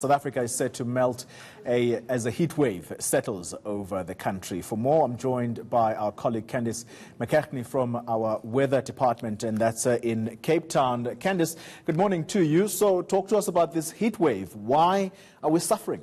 South Africa is set to melt as a heat wave settles over the country. For more, I'm joined by our colleague Candice McKechnie from our weather department, and that's in Cape Town. Candice, good morning to you. So talk to us about this heat wave. Why are we suffering?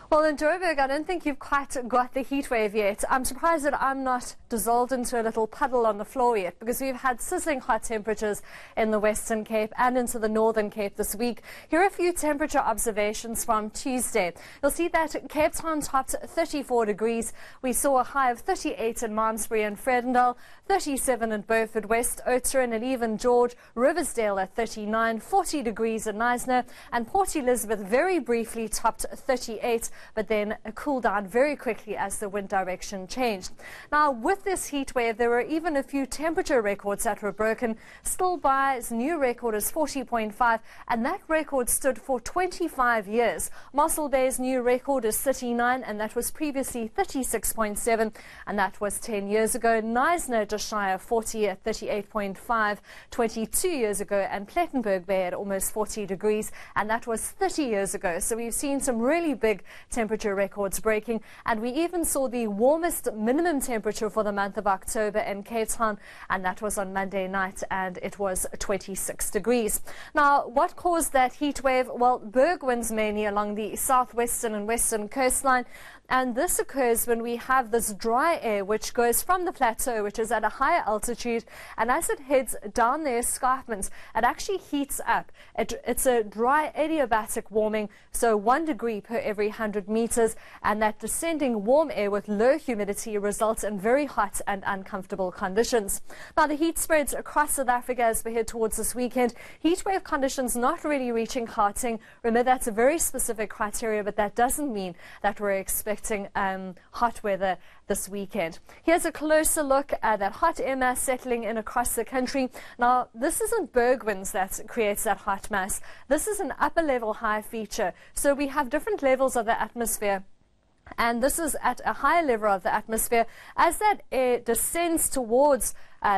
Well, in Joburg, I don't think you've quite got the heat wave yet. I'm surprised that I'm not dissolved into a little puddle on the floor yet, because we've had sizzling hot temperatures in the Western Cape and into the Northern Cape this week. Here are a few temperature observations from Tuesday. You'll see that Cape Town topped 34 degrees. We saw a high of 38 in Malmesbury and Vredendal, 37 in Beaufort West, Oudtshoorn and even George, Riversdale at 39, 40 degrees in Knysna, and Port Elizabeth very briefly topped 38. But then cooled down very quickly as the wind direction changed. Now, with this heat wave, there were even a few temperature records that were broken. Stilbaai's new record is 40.5, and that record stood for 25 years. Mossel Bay's new record is 39, and that was previously 36.7, and that was 10 years ago. Knysna just shy of 40 at 38.5, 22 years ago, and Plettenberg Bay at almost 40 degrees, and that was 30 years ago. So we've seen some really big temperature records breaking, and we even saw the warmest minimum temperature for the month of October in Cape Town, and that was on Monday night, and it was 26 degrees. Now, what caused that heat wave? Well, berg winds mainly along the southwestern and western coastline, and this occurs when we have this dry air which goes from the plateau, which is at a higher altitude, and as it heads down the escarpments, it actually heats up. It's a dry adiabatic warming, so 1 degree per every 100 meters, and that descending warm air with low humidity results in very hot and uncomfortable conditions. Now, the heat spreads across South Africa as we head towards this weekend. Heat wave conditions not really reaching Gauteng. Remember, that's a very specific criteria, but that doesn't mean that we're expecting hot weather this weekend. Here's a closer look at that hot air mass settling in across the country. Now, this isn't berg winds that creates that hot mass. This is an upper level high feature. So we have different levels of the atmosphere, and this is at a higher level of the atmosphere. As that air descends towards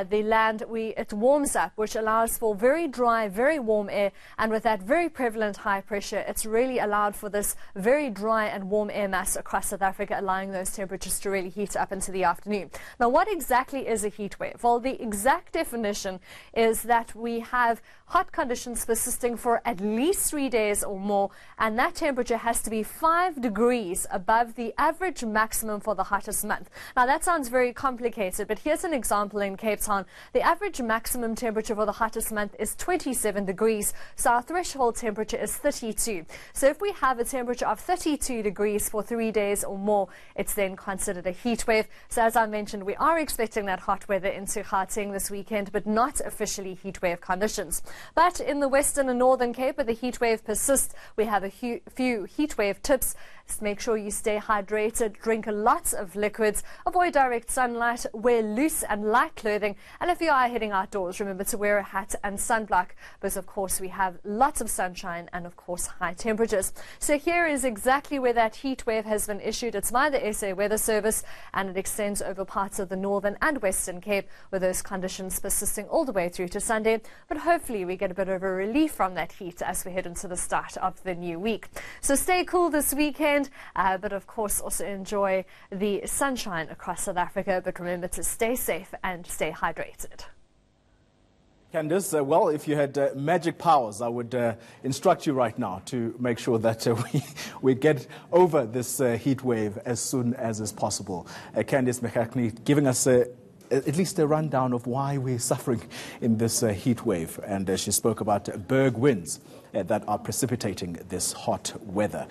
the land, it warms up, which allows for very dry, very warm air, and with that very prevalent high pressure, it's really allowed for this very dry and warm air mass across South Africa, allowing those temperatures to really heat up into the afternoon. Now, what exactly is a heat wave? Well, the exact definition is that we have hot conditions persisting for at least 3 days or more, and that temperature has to be 5 degrees above the average maximum for the hottest month. Now, that sounds very complicated, but here's an example in Cape Town. The average maximum temperature for the hottest month is 27 degrees, so our threshold temperature is 32. So if we have a temperature of 32 degrees for 3 days or more, it's then considered a heat wave. So as I mentioned, we are expecting that hot weather into Gauteng this weekend, but not officially heat wave conditions. But in the Western and Northern Cape, where the heat wave persists, we have a few heat wave tips. Just make sure you stay hydrated, drink lots of liquids, avoid direct sunlight, wear loose and light clothing, and if you are heading outdoors, remember to wear a hat and sunblock, because of course we have lots of sunshine and of course high temperatures. So here is exactly where that heat wave has been issued. It's by the SA Weather Service, and it extends over parts of the Northern and Western Cape, with those conditions persisting all the way through to Sunday. But hopefully we get a bit of a relief from that heat as we head into the start of the new week. So stay cool this weekend, but of course also enjoy the sunshine across South Africa. But remember to stay safe and stay hydrated. Candice, well, if you had magic powers, I would instruct you right now to make sure that we get over this heat wave as soon as is possible. Candice McKechnie giving us at least a rundown of why we're suffering in this heat wave, and she spoke about berg winds that are precipitating this hot weather.